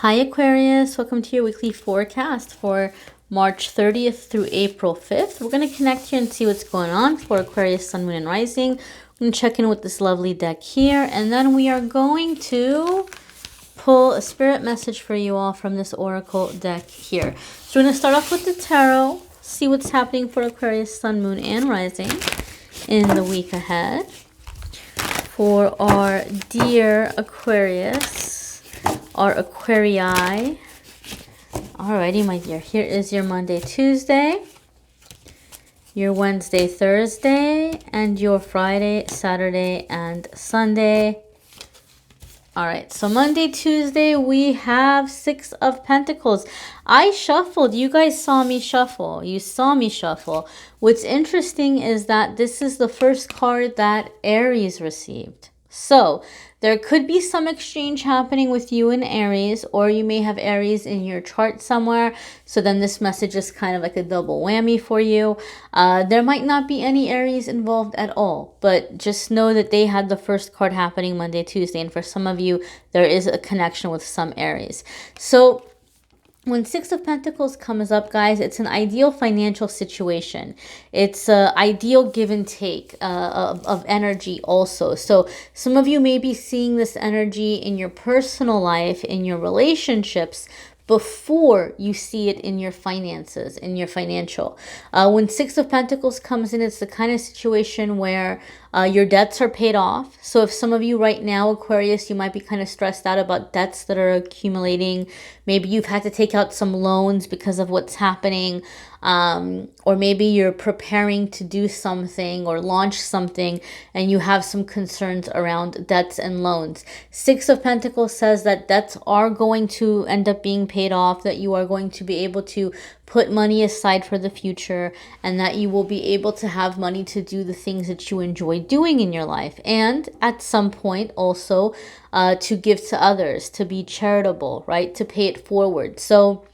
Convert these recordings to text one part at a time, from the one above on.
Hi Aquarius, welcome to your weekly forecast for March 30th through April 5th. We're going to connect here and see what's going on for Aquarius, Sun, Moon, and Rising. I'm going to check in with this lovely deck here, and then we are going to pull a spirit message for you all from this oracle deck here. So we're going to start off with the tarot, see what's happening for Aquarius, Sun, Moon, and Rising in the week ahead. For our dear Aquarius, our Aquarii. Alrighty, my dear. Here is your Monday, Tuesday, your Wednesday, Thursday, and your Friday, Saturday, and Sunday. Alright, so Monday, Tuesday, we have Six of Pentacles. I shuffled. You guys saw me shuffle. You saw me shuffle. What's interesting is that this is the first card that Aries received. So there could be some exchange happening with you and Aries, or you may have Aries in your chart somewhere. So then this message is kind of like a double whammy for you. There might not be any Aries involved at all, but just know that they had the first card happening Monday, Tuesday. And for some of you, there is a connection with some Aries. So when Six of Pentacles comes up, guys, it's an ideal financial situation. It's an ideal give and take of energy also. So some of you may be seeing this energy in your personal life, in your relationships, before you see it in your finances, in your financial. When Six of Pentacles comes in, it's the kind of situation where your debts are paid off. So if some of you right now, Aquarius, you might be kind of stressed out about debts that are accumulating. Maybe you've had to take out some loans because of what's happening. Or maybe you're preparing to do something or launch something and you have some concerns around debts and loans. Six of Pentacles says that debts are going to end up being paid off, that you are going to be able to put money aside for the future, and that you will be able to have money to do the things that you enjoy doing in your life. And at some point also to give to others, to be charitable, right? To pay it forward. So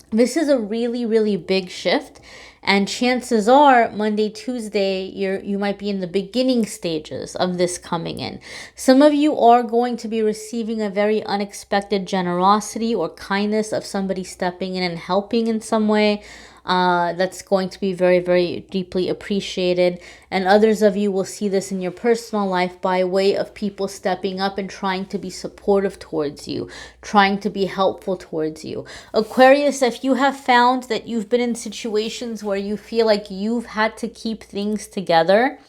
this is a really, really big shift. And chances are Monday, Tuesday, you might be in the beginning stages of this coming in. Some of you are going to be receiving a very unexpected generosity or kindness of somebody stepping in and helping in some way. That's going to be very, very deeply appreciated. And others of you will see this in your personal life by way of people stepping up and trying to be supportive towards you, trying to be helpful towards you. Aquarius, if you have found that you've been in situations where you feel like you've had to keep things together,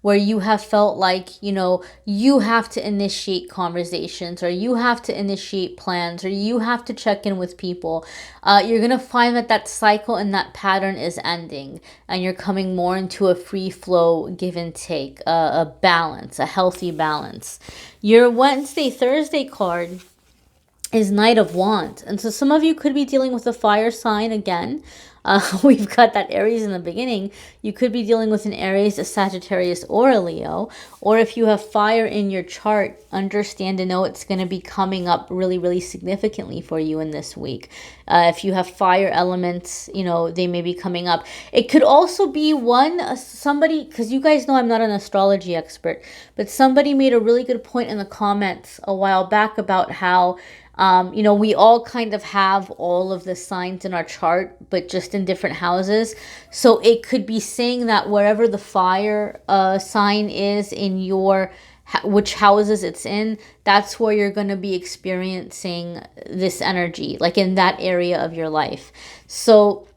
where you have felt like, you know, you have to initiate conversations, or you have to initiate plans, or you have to check in with people, you're going to find that that cycle and that pattern is ending, and you're coming more into a free flow give and take, a balance, a healthy balance. Your Wednesday, Thursday card is Knight of Wands. And so some of you could be dealing with a fire sign again. We've got that Aries in the beginning. You could be dealing with an Aries, a Sagittarius, or a Leo. Or if you have fire in your chart, understand and know it's going to be coming up really, really significantly for you in this week. If you have fire elements, you know, they may be coming up. It could also be somebody, because you guys know I'm not an astrology expert, but somebody made a really good point in the comments a while back about how you know, we all kind of have all of the signs in our chart, but just in different houses. So it could be saying that wherever the fire sign is in your, which houses it's in, that's where you're going to be experiencing this energy, like in that area of your life. So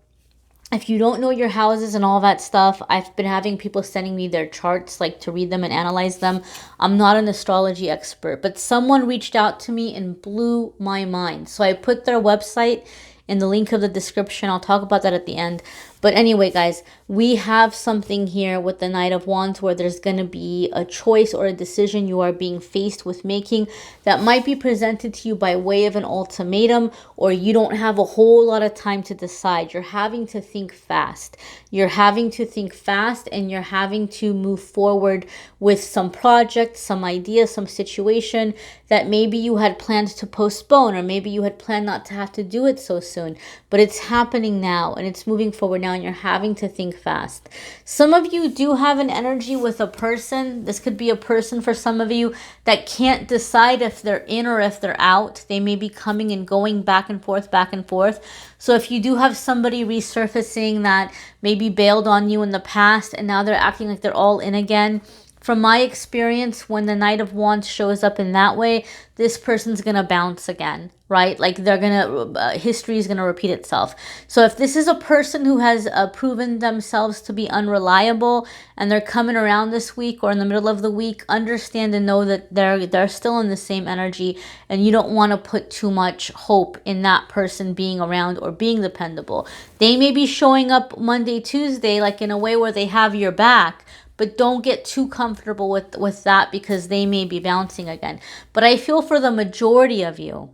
if you don't know your houses and all that stuff, I've been having people sending me their charts, like to read them and analyze them. I'm not an astrology expert, but someone reached out to me and blew my mind. So I put their website in the link of the description. I'll talk about that at the end. But anyway, guys, we have something here with the Knight of Wands where there's going to be a choice or a decision you are being faced with making that might be presented to you by way of an ultimatum, or you don't have a whole lot of time to decide. You're having to think fast. You're having to think fast, and you're having to move forward with some project, some idea, some situation that maybe you had planned to postpone, or maybe you had planned not to have to do it so soon. But it's happening now, and it's moving forward now. now and you're having to think fast. Some of you do have an energy with a person. This could be a person for some of you that can't decide if they're in or if they're out. They may be coming and going back and forth, back and forth. So if you do have somebody resurfacing that maybe bailed on you in the past and now they're acting like they're all in again, from my experience, when the Knight of Wands shows up in that way, this person's going to bounce again, right? Like they're going to, history is going to repeat itself. So if this is a person who has proven themselves to be unreliable and they're coming around this week or in the middle of the week, understand and know that they're still in the same energy, and you don't want to put too much hope in that person being around or being dependable. They may be showing up Monday, Tuesday, like in a way where they have your back, but don't get too comfortable with that because they may be bouncing again. But I feel for the majority of you,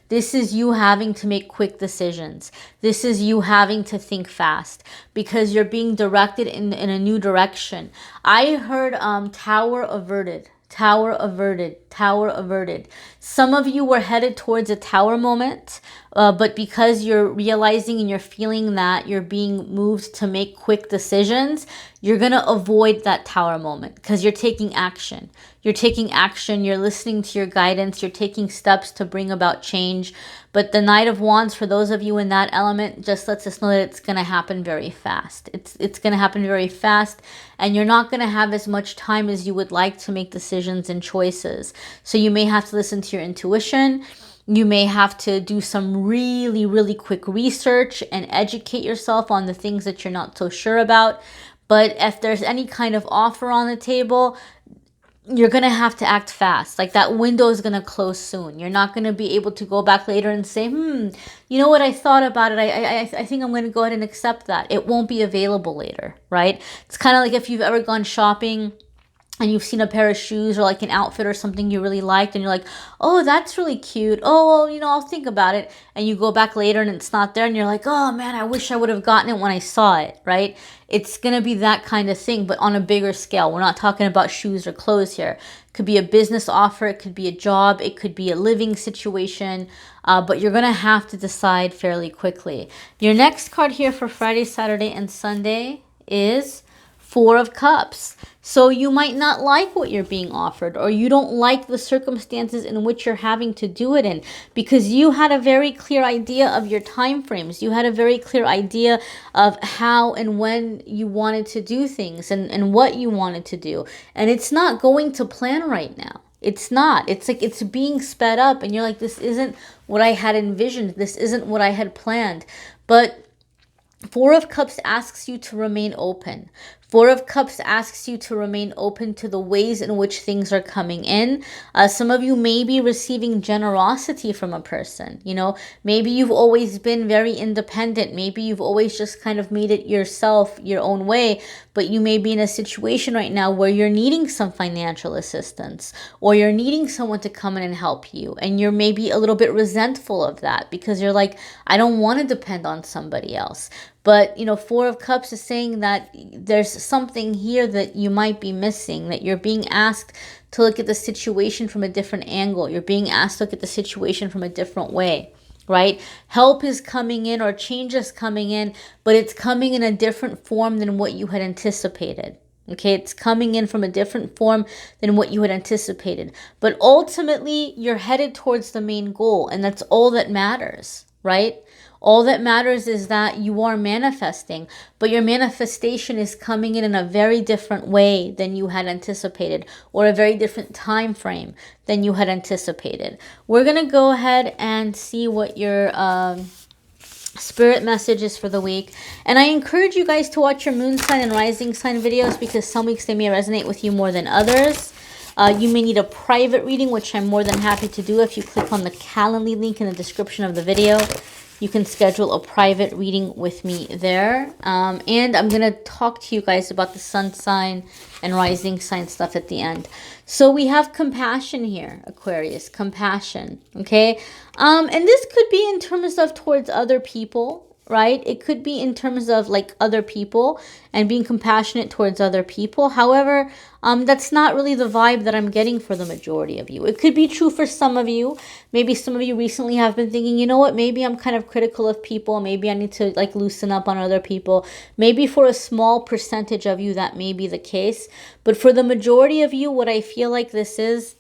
this is you having to make quick decisions. This is you having to think fast because you're being directed in a new direction. I heard tower averted. Tower averted, tower averted. Some of you were headed towards a tower moment, but because you're realizing and you're feeling that you're being moved to make quick decisions, you're going to avoid that tower moment because you're taking action. You're taking action, you're listening to your guidance, you're taking steps to bring about change. But the Knight of Wands, for those of you in that element, just lets us know that it's going to happen very fast. It's going to happen very fast, and you're not going to have as much time as you would like to make decisions and choices. So you may have to listen to your intuition. You may have to do some really, really quick research and educate yourself on the things that you're not so sure about. But if there's any kind of offer on the table, you're going to have to act fast. Like that window is going to close soon. You're not going to be able to go back later and say, you know what, I thought about it. I think I'm going to go ahead and accept that. It won't be available later, right? It's kind of like if you've ever gone shopping and you've seen a pair of shoes or like an outfit or something you really liked and you're like, oh, that's really cute. Oh, well, you know, I'll think about it. And you go back later and it's not there and you're like, oh man, I wish I would have gotten it when I saw it, right? It's going to be that kind of thing, but on a bigger scale. We're not talking about shoes or clothes here. It could be a business offer. It could be a job. It could be a living situation. But you're going to have to decide fairly quickly. Your next card here for Friday, Saturday, and Sunday is Four of Cups. So you might not like what you're being offered, or you don't like the circumstances in which you're having to do it in, because you had a very clear idea of your time frames. You had a very clear idea of how and when you wanted to do things and what you wanted to do. And it's not going to plan right now. It's not. It's like it's being sped up and you're like, this isn't what I had envisioned. This isn't what I had planned. But Four of Cups asks you to remain open. Four of Cups asks you to remain open to the ways in which things are coming in. Some of you may be receiving generosity from a person. You know, maybe you've always been very independent. Maybe you've always just kind of made it yourself, your own way. But you may be in a situation right now where you're needing some financial assistance, or you're needing someone to come in and help you. And you're maybe a little bit resentful of that because you're like, I don't want to depend on somebody else. But, you know, Four of Cups is saying that there's something here that you might be missing, that you're being asked to look at the situation from a different angle. You're being asked to look at the situation from a different way, right? Help is coming in or change is coming in, but it's coming in a different form than what you had anticipated. Okay, it's coming in from a different form than what you had anticipated. But ultimately, you're headed towards the main goal, and that's all that matters, right? All that matters is that you are manifesting, but your manifestation is coming in a very different way than you had anticipated, or a very different time frame than you had anticipated. We're going to go ahead and see what your spirit message is for the week. And I encourage you guys to watch your moon sign and rising sign videos, because some weeks they may resonate with you more than others. You may need a private reading, which I'm more than happy to do. If you click on the Calendly link in the description of the video, you can schedule a private reading with me there. And I'm going to talk to you guys about the sun sign and rising sign stuff at the end. So we have compassion here, Aquarius, compassion, okay? And this could be in terms of towards other people. right? It could be in terms of like other people and being compassionate towards other people. However, that's not really the vibe that I'm getting for the majority of you. It could be true for some of you. Maybe some of you recently have been thinking, you know what, maybe I'm kind of critical of people. Maybe I need to like loosen up on other people. Maybe for a small percentage of you, that may be the case. But for the majority of you, what I feel like this is,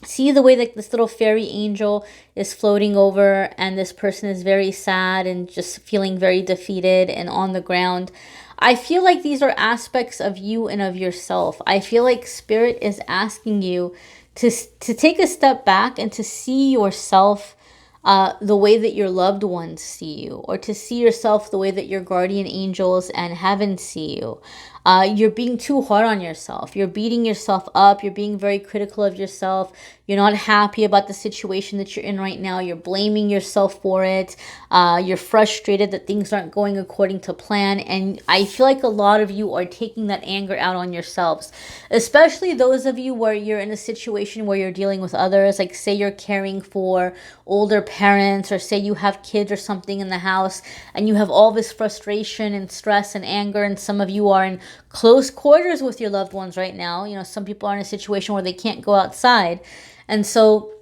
see the way that this little fairy angel is floating over and this person is very sad and just feeling very defeated and on the ground. I feel like these are aspects of you and of yourself. I feel like Spirit is asking you to take a step back and to see yourself the way that your loved ones see you, or to see yourself the way that your guardian angels and heaven see you. You're being too hard on yourself. You're beating yourself up. You're being very critical of yourself. You're not happy about the situation that you're in right now. You're blaming yourself for it. You're frustrated that things aren't going according to plan. And I feel like a lot of you are taking that anger out on yourselves, especially those of you where you're in a situation where you're dealing with others. Like say you're caring for older parents, or say you have kids or something in the house and you have all this frustration and stress and anger, and some of you are in close quarters with your loved ones right now. You know, some people are in a situation where they can't go outside. And so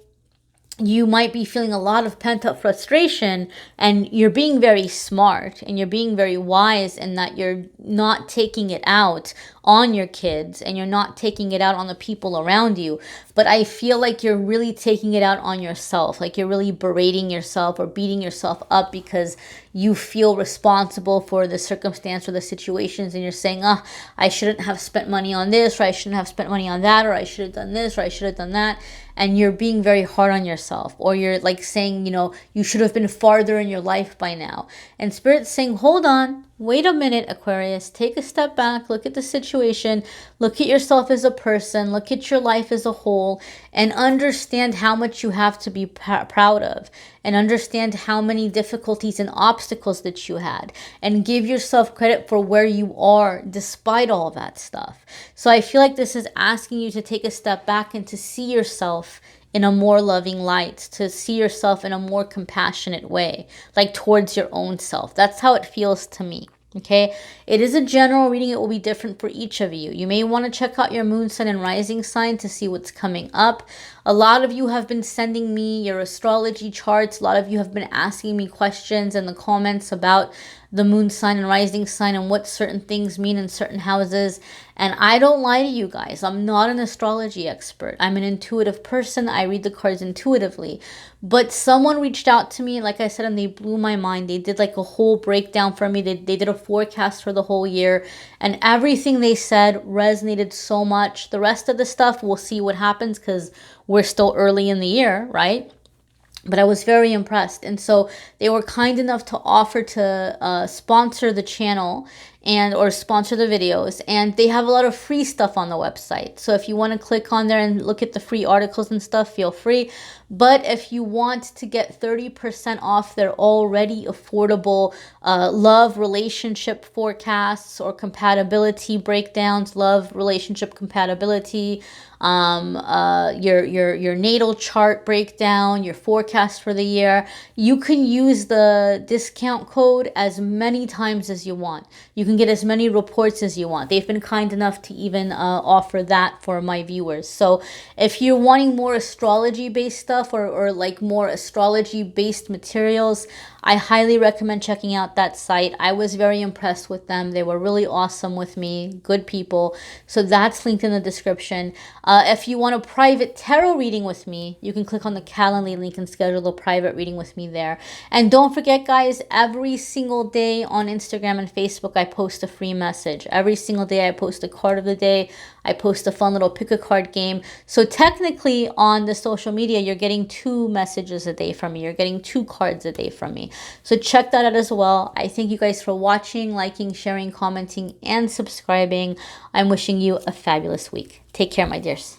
you might be feeling a lot of pent-up frustration, and you're being very smart and you're being very wise in that you're not taking it out on your kids and you're not taking it out on the people around you. But I feel like you're really taking it out on yourself. Like you're really berating yourself or beating yourself up because you feel responsible for the circumstance or the situations, and you're saying, I shouldn't have spent money on this, or I shouldn't have spent money on that, or I should have done this, or I should have done that. And you're being very hard on yourself, or you're like saying, you know, you should have been farther in your life by now. And Spirit's saying, hold on, wait a minute, Aquarius, take a step back, look at the situation, look at yourself as a person, look at your life as a whole, and understand how much you have to be proud of, and understand how many difficulties and obstacles that you had, and give yourself credit for where you are despite all that stuff. So I feel like this is asking you to take a step back and to see yourself in a more loving light, to see yourself in a more compassionate way, like towards your own self. That's how it feels to me. Okay, it is a general reading. It will be different for each of you. You may want to check out your moon, sun, and rising sign to see what's coming up. A lot of you have been sending me your astrology charts. A lot of you have been asking me questions in the comments about the moon sign and rising sign and what certain things mean in certain houses. And I don't lie to you guys. I'm not an astrology expert. I'm an intuitive person. I read the cards intuitively. But someone reached out to me, like I said, and they blew my mind. They did like a whole breakdown for me. They did a forecast for the whole year. And everything they said resonated so much. The rest of the stuff, we'll see what happens because we're still early in the year, right? But I was very impressed. And so they were kind enough to offer to sponsor the channel or sponsor the videos. And they have a lot of free stuff on the website. So if you want to click on there and look at the free articles and stuff, feel free. But if you want to get 30% off their already affordable love relationship forecasts or compatibility breakdowns, love relationship compatibility, your natal chart breakdown, your forecast for the year, you can use the discount code as many times as you want. You can get as many reports as you want. They've been kind enough to even offer that for my viewers. So if you're wanting more astrology based stuff or like more astrology based materials, I highly recommend checking out that site. I was very impressed with them. They were really awesome with me, good people. So that's linked in the description. If you want a private tarot reading with me, you can click on the Calendly link and schedule a private reading with me there. And don't forget, guys, every single day on Instagram and Facebook, I post a free message. Every single day I post a card of the day. I post a fun little pick a card game. So technically on the social media, you're getting 2 messages a day from me. You're getting 2 cards a day from me. So check that out as well. I thank you guys for watching, liking, sharing, commenting, and subscribing. I'm wishing you a fabulous week. Take care, my dears.